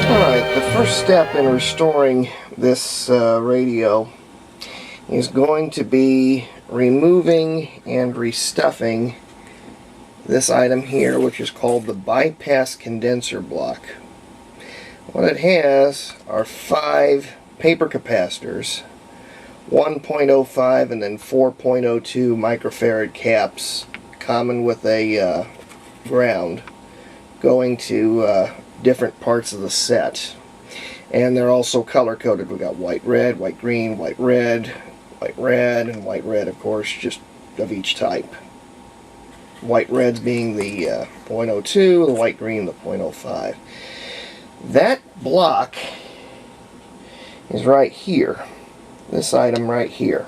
Alright, the first step in restoring this radio is going to be removing and restuffing this item here, which is called the bypass condenser block. What it has are 5 paper capacitors, 1.05 and then 4.02 microfarad caps, common with a ground, going to different parts of the set. And they're also color coded. We've got white red, white green, white red, and white red, of course, just of each type. White reds being the 0.02, the white green the 0.05. That block is right here. This item right here.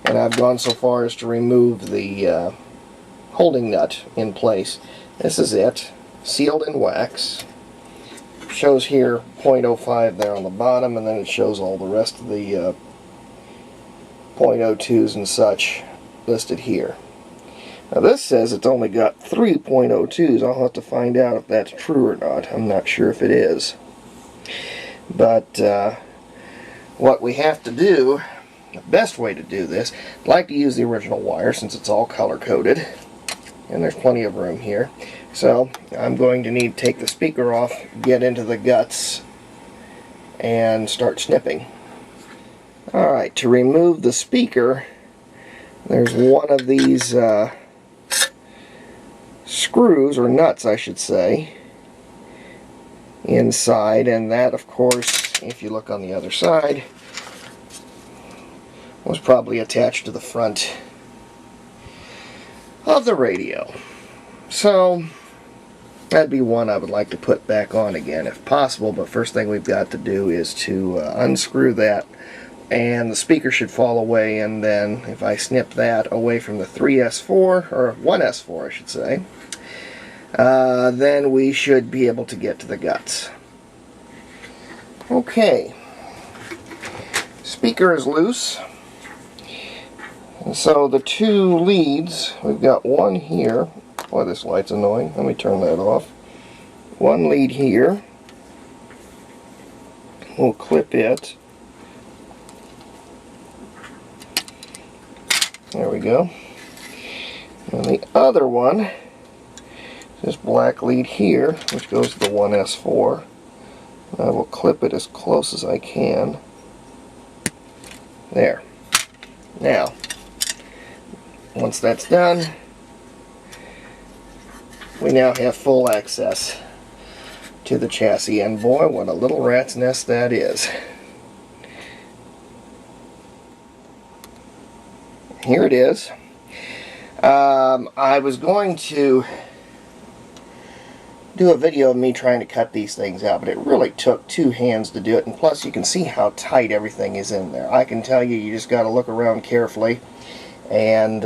And I've gone so far as to remove the holding nut in place. This is it, sealed in wax. Shows here 0.05 there on the bottom, and then it shows all the rest of the 0.02s and such listed here. Now this says it's only got 3 0.02s. I'll have to find out if that's true or not. I'm not sure if it is. But what we have to do, the best way to do this, I'd like to use the original wire since it's all color coded. And there's plenty of room here. So I'm going to need to take the speaker off, get into the guts, and start snipping. Alright, to remove the speaker, there's one of these screws, or nuts I should say, inside, and that of course, if you look on the other side, was probably attached to the front of the radio. So that'd be one I would like to put back on again if possible, but first thing we've got to do is to unscrew that, and the speaker should fall away, and then if I snip that away from the 3S4, or 1S4 I should say, then we should be able to get to the guts. Okay, speaker is loose. And so the 2 leads, we've got one here. Boy, this light's annoying. Let me turn that off. One lead here. We'll clip it. There we go. And the other one, this black lead here, which goes to the 1S4. I will clip it as close as I can. There. Now, once that's done, we now have full access to the chassis, and boy, what a little rat's nest that is. Here it is. I was going to do a video of me trying to cut these things out, but it really took 2 hands to do it, and plus you can see how tight everything is in there. I can tell you, you just got to look around carefully and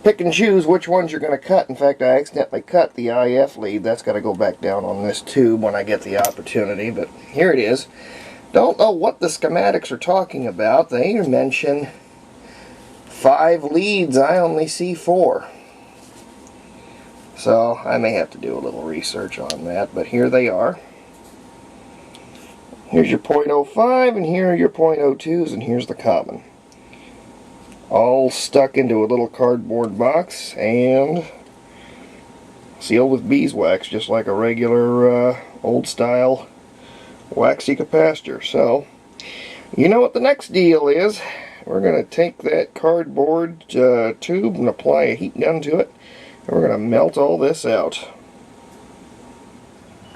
pick and choose which ones you're going to cut. In fact, I accidentally cut the IF lead. That's got to go back down on this tube when I get the opportunity, but here it is. Don't know what the schematics are talking about. They mention 5 leads. I only see 4. So I may have to do a little research on that, but here they are. Here's your 0.05, and here are your 0.02s, and here's the common. All stuck into a little cardboard box and sealed with beeswax, just like a regular old style waxy capacitor. So you know what the next deal is. We're going to take that cardboard tube and apply a heat gun to it, and we're going to melt all this out.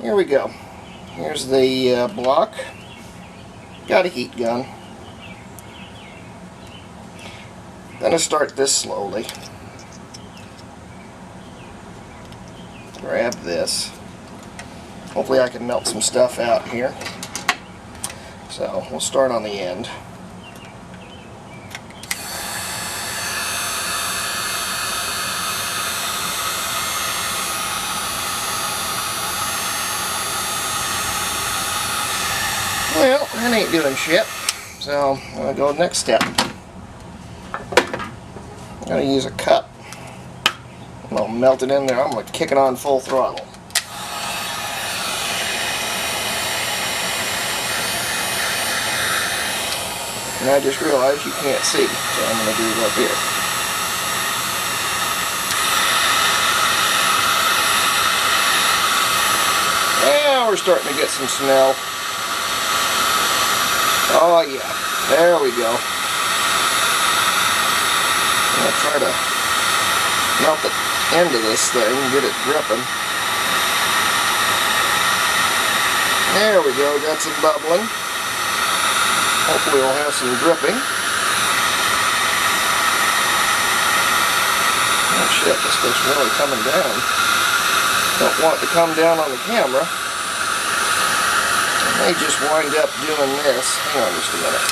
Here we go. Here's the block. Got a heat gun. Gonna start this slowly. Grab this. Hopefully I can melt some stuff out here. So we'll start on the end. Well, that ain't doing shit. So I'm gonna go next step. I'm going to use a cup. I'll melt it in there. I'm going to kick it on full throttle. And I just realized you can't see, so I'm going to do it up here. Now we're starting to get some smell. Oh yeah, there we go. I'm going to try to melt the end of this thing and get it dripping. There we go, got some bubbling. Hopefully we'll have some dripping. Oh shit, this thing's really coming down. Don't want it to come down on the camera. I may just wind up doing this. Hang on just a minute.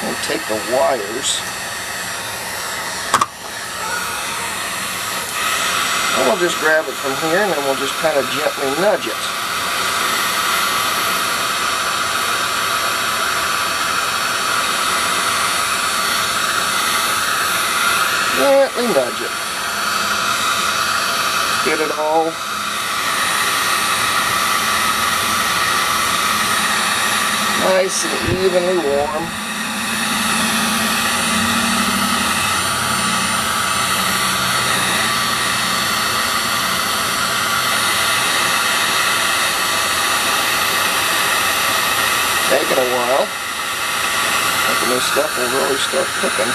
I'll take the wires. And we'll just grab it from here and then we'll just kind of gently nudge it. Gently nudge it. Get it all nice and evenly warm. Taking a while. I think this stuff will really start cooking.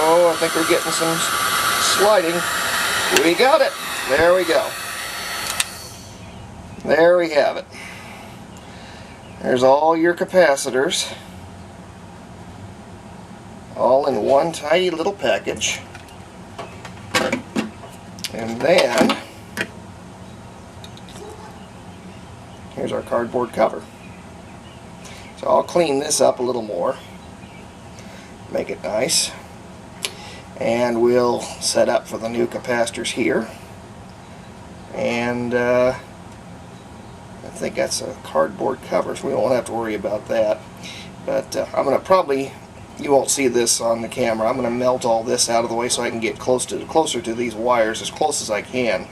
Oh, I think we're getting some sliding. We got it. There we go. There we have it. There's all your capacitors. All in one tiny little package. And then here's our cardboard cover. So I'll clean this up a little more, make it nice, and we'll set up for the new capacitors here. And I think that's a cardboard cover, so we won't have to worry about that. But I'm going to probably, you won't see this on the camera, I'm going to melt all this out of the way so I can get closer to these wires as close as I can.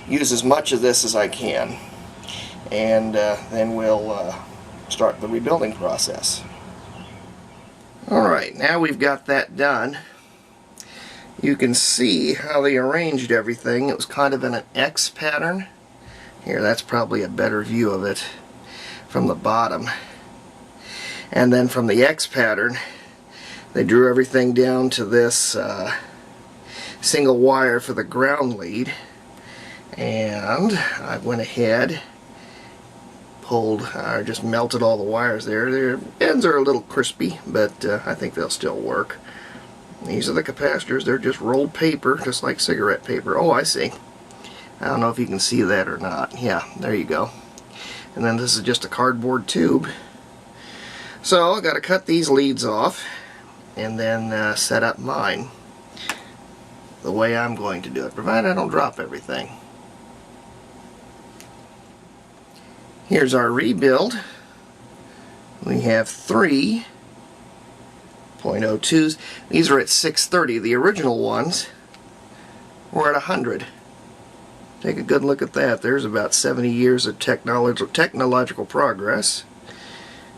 Use as much of this as I can. And then we'll start the rebuilding process. Alright, now we've got that done. You can see how they arranged everything. It was kind of in an X pattern. Here, that's probably a better view of it from the bottom. And then from the X pattern, they drew everything down to this single wire for the ground lead. And I went ahead, pulled, just melted all the wires there. Their ends are a little crispy, but I think they'll still work. These are the capacitors. They're just rolled paper, just like cigarette paper. Oh, I see. I don't know if you can see that or not. Yeah, there you go. And then this is just a cardboard tube. So I got to cut these leads off and then set up mine the way I'm going to do it, provided I don't drop everything. Here's our rebuild. We have 3 .02s. These are at 630. The original ones were at 100. Take a good look at that. There's about 70 years of technological progress.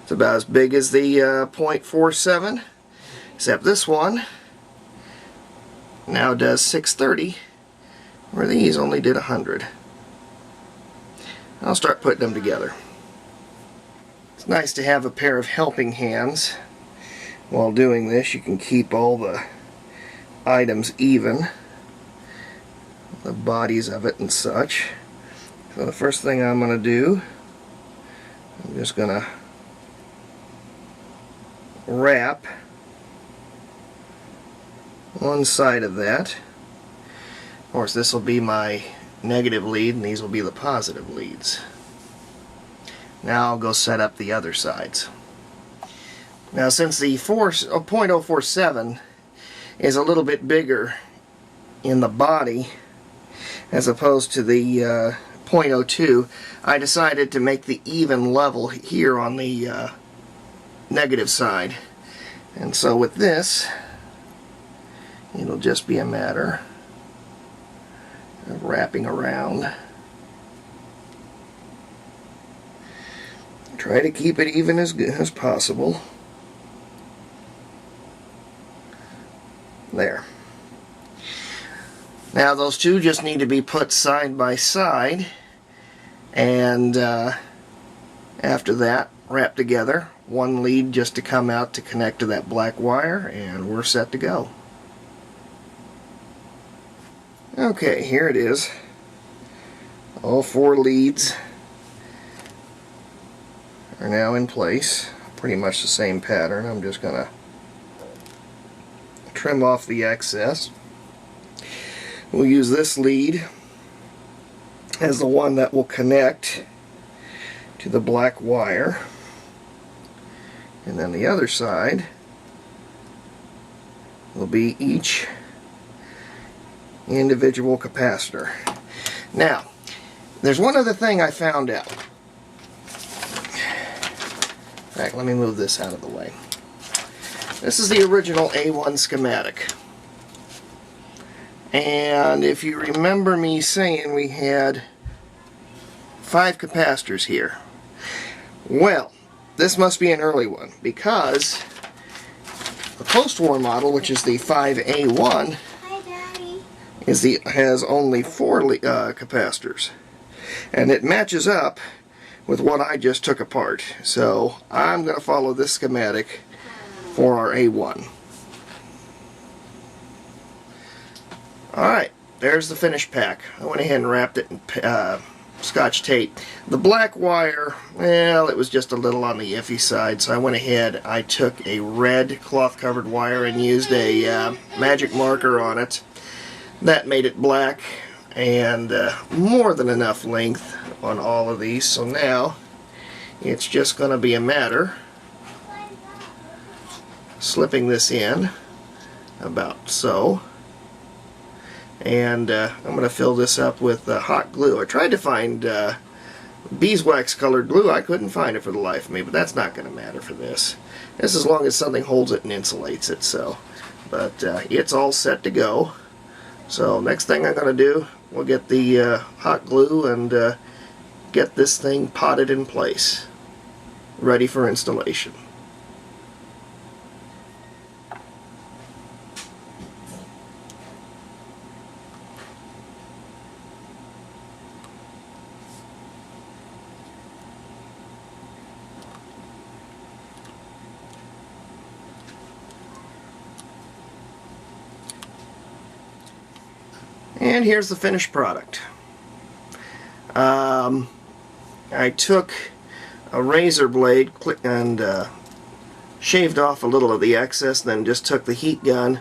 It's about as big as the .47, except this one now does 630, where these only did 100. I'll start putting them together. It's nice to have a pair of helping hands. While doing this, you can keep all the items even, the bodies of it and such. So the first thing I'm going to do, I'm just going to wrap one side of that. Of course, this will be my negative lead and these will be the positive leads. Now I'll go set up the other sides. Now since the .047 is a little bit bigger in the body as opposed to the .02, I decided to make the even level here on the negative side. And so with this, it'll just be a matter wrapping around. Try to keep it even as good as possible. There. Now those two just need to be put side by side, and after that wrap together. One lead just to come out to connect to that black wire, and we're set to go. Okay, here it is. All 4 leads are now in place. Pretty much the same pattern. I'm just gonna trim off the excess. We'll use this lead as the one that will connect to the black wire, and then the other side will be each individual capacitor. Now, there's one other thing I found out. In fact, let me move this out of the way. This is the original A-1 schematic. And if you remember me saying we had 5 capacitors here. Well, this must be an early one, because the post-war model, which is the 5A1, has only 4 capacitors. And it matches up with what I just took apart. So I'm going to follow this schematic for our A1. Alright, there's the finished pack. I went ahead and wrapped it in Scotch tape. The black wire, well, it was just a little on the iffy side, so I went ahead, I took a red cloth covered wire and used a magic marker on it. That made it black, and more than enough length on all of these. So now it's just going to be a matter of slipping this in about so, and I'm going to fill this up with hot glue. I tried to find beeswax colored glue. I couldn't find it for the life of me, but that's not going to matter for this. This as long as something holds it and insulates it. So, but it's all set to go. So next thing I'm going to do, we'll get the hot glue and get this thing potted in place, ready for installation. And here's the finished product. I took a razor blade and shaved off a little of the excess, then just took the heat gun,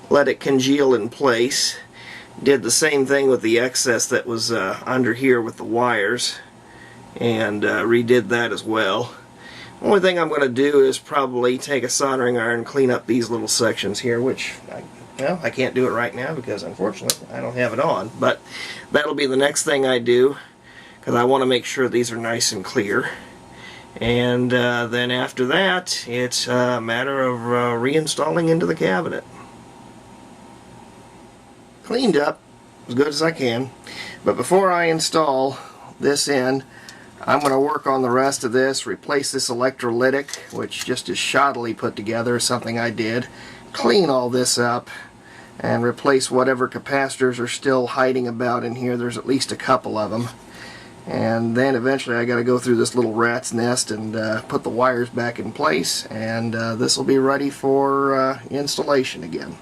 let it congeal in place. Did the same thing with the excess that was under here with the wires, and redid that as well. Only thing I'm going to do is probably take a soldering iron and clean up these little sections here, which I can't do it right now because unfortunately I don't have it on, but that'll be the next thing I do, because I want to make sure these are nice and clear. And then after that, it's a matter of reinstalling into the cabinet. Cleaned up as good as I can, but before I install this in, I'm going to work on the rest of this, replace this electrolytic, which just is shoddily put together, something I did, clean all this up, and replace whatever capacitors are still hiding about in here. There's at least a couple of them. And then eventually I got to go through this little rat's nest and put the wires back in place, and this will be ready for installation again.